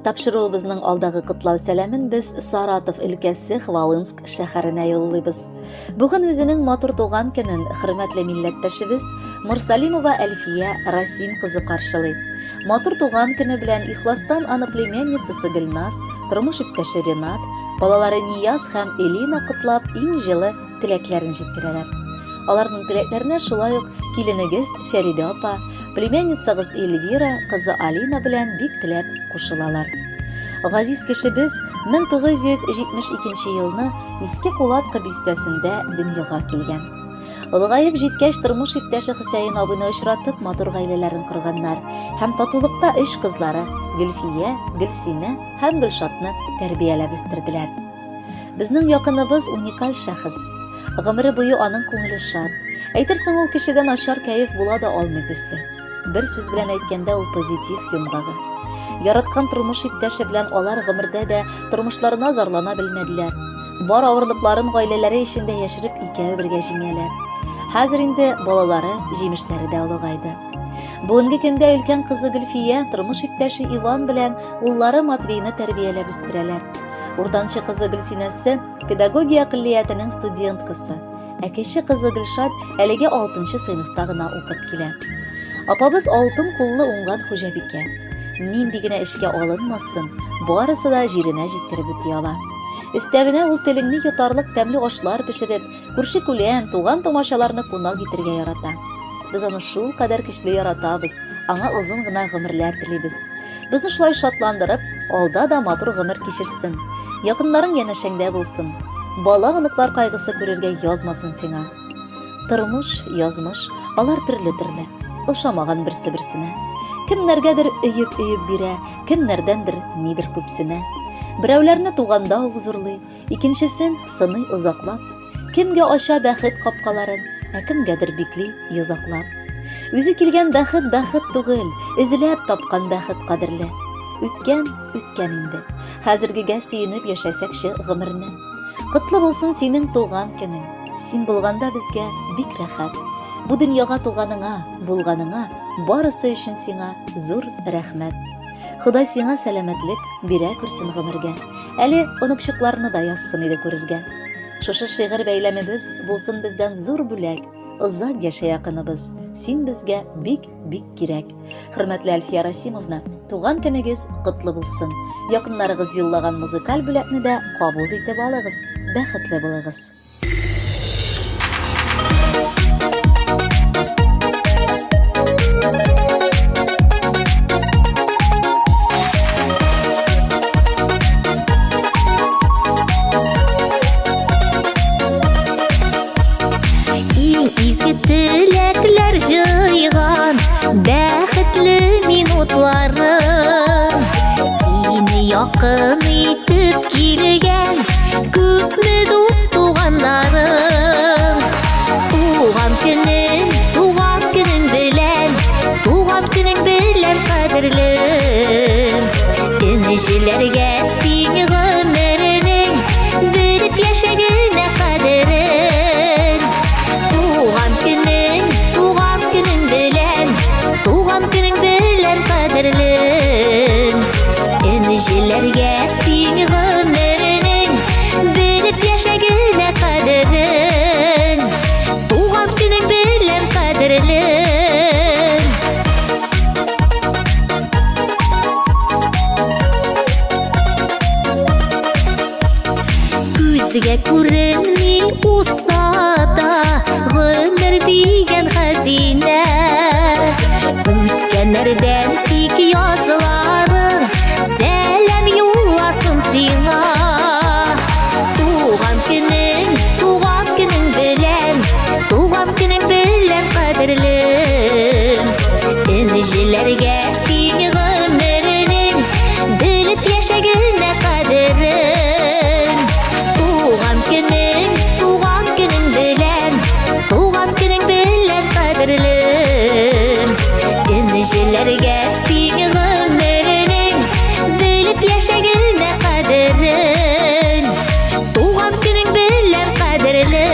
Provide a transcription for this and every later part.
Тапшыруыбызның алдагы кытлау сәламен без Саратов өлкәсе Хвалынск шәһәренә юллыйбыз. Бүген үзенең матур туган көнен хөрмәтле милләттәшебез Мурсалимова Әлфия Расим кызы каршылый. Матур туган көне белән ихластан аны племянницасы Гөлназ, тормыш иптәше Ренат, балалары Нияз һәм Элина кытлап, иң җылы теләкләрен җиткерәләр. Аларның теләкләренә шулай ук киленегез Фәрида апа, племянницагыз Эльвира, кызы Алина белән бик теләп кушылалар. Газиз кешебез 1972 елны Иске Кулатка бистәсендә дөньяга килгән. Олыгаеп җиткәч тормыш иптәше Хөсәен абыйны очратып матур гаиләләрен корганнар һәм татулыкта 3 кызлары Гөлфия, Гөлсинә һәм Гөлшатны тәрбияләп үстерделәр. Безнең якыныбыз уникаль шәхес. Гомере буе аның күңеле шат. Әйтерсең ул кешедән начар кәеф була да алмый төсле. Бер сүз белән әйткәндә ул позитив йомгагы. Яраткан тормыш иптәше белән алар гомердә дә тормышларына зарлана белмәделәр. Бар авырлыкларын гаиләләре эчендә яшереп икәү бергә җиңәләр. Хәзер инде балалары, җимешләре дә олыгайды. Бүгенге көндә өлкән кызы Гөлфия тормыш иптәше Иван белән уллары Матвейны тәрбияләп үстерәләр. Уртанчы кызы Гөлсинәсе педагогия көллиятенең студенткасы, ә кече кызы Гөлшат әлегә 6нчы сыйныфта гына укып килә. Апабыз алтын куллы уңган хуҗабикә. Нинди генә эшкә алынмасын, барысы да җиренә җиткереп үти ала. Өстәвенә ул теленне йотарлык тәмле ашлар пешереп, күрше-күлән, туган-томашаларны кунак итәргә ярата. Без аны шул кадәр көчле яратабыз, аңа озын гына гомерләр телибез. Безне шулай шатландырып, алда да матур гомер кичерсен. Якыннарың янәшәңдә булсын. Бала-гыныклар кайгысы күрергә язмасын сиңа. Тормыш, язмыш, алар төрле-төрле. Ошамаган берсе-берсенә. Кемнәргәдер өйеп бирә, кемнәрдәндер нидер күпсенә. Берәүләрне туганда ук зурлый, икенчесен сыный озаклап. Кемгә ача бәхет капкаларын, ә кемгәдер бикли йозаклап. Үзе килгән бәхет түгел, эзләп тапкан бәхет кадерле. Үткән инде. Хәзергегә сөенеп яшәсәкче гомерне. Кытлы булсын синең туган көнең. Син булганда безгә бик рәхәт. Бу дөньяга туганыңа, булганыңа, барысы өчен сиңа зур рәхмәт. Ходай сиңа сәламәтлек бирә күрсен гомергә. Әле оныкчыкларны да язсын иде күрергә. Шушы шигырь бәйләмебез булсын бездән зур бүләк. Озак яшә якыныбыз. Син безгә бик кирәк. Хөрмәтле Әлфия Расимовна, туган көнегез кытлы булсын. Якыннарыгыз юллаган музыкаль бүләкне дә кабул итеп алыгыз. Бәхетле булыгыз. Теләкләр җыйган бәхетле минутларым, сине якын итеп килгән күпме дус туганнарым. Туган көнең белән кадерлем, энҗеләргә тиң гомернең белеп яшәгәнә кадерен. Туган көнең белән кадерлем, энҗеләргә тиң гомернең белеп яшәгәнә кадерен. Туган көнең белән кадерлем. Күзгә күренми усата гомер дигән хәзинә. Үткәннәрдән тик язларың сәлам юлласын сиңа. Туган көнең белән кадерлем, энҗеләргә тиң гомернең белеп яшәгәнә кадерен. Туган көнең белән кадерлем, энҗеләргә тиң гомернең белеп яшәгәнә кадерен. Туган көнең белән кадерлем.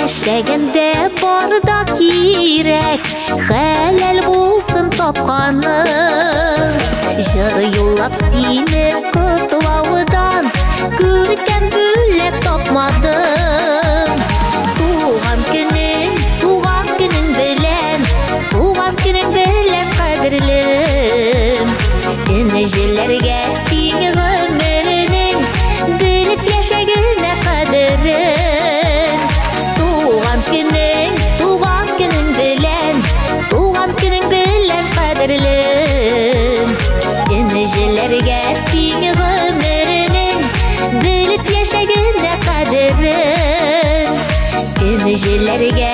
Яшәгәндә барда кирәк, хәләл булсын тапканың. Җыр юллап сине котлаудан, күркәм бүләк тапмадым. Туган көнең белән, кадерлем. Инҗеләргә тиң гомернең, белеп яшәгәнә кадерен. Туган көнең белән, кадерлем. Инҗеләргә тиң гомернең, белеп яшәгәнә кадерен. Инҗеләргә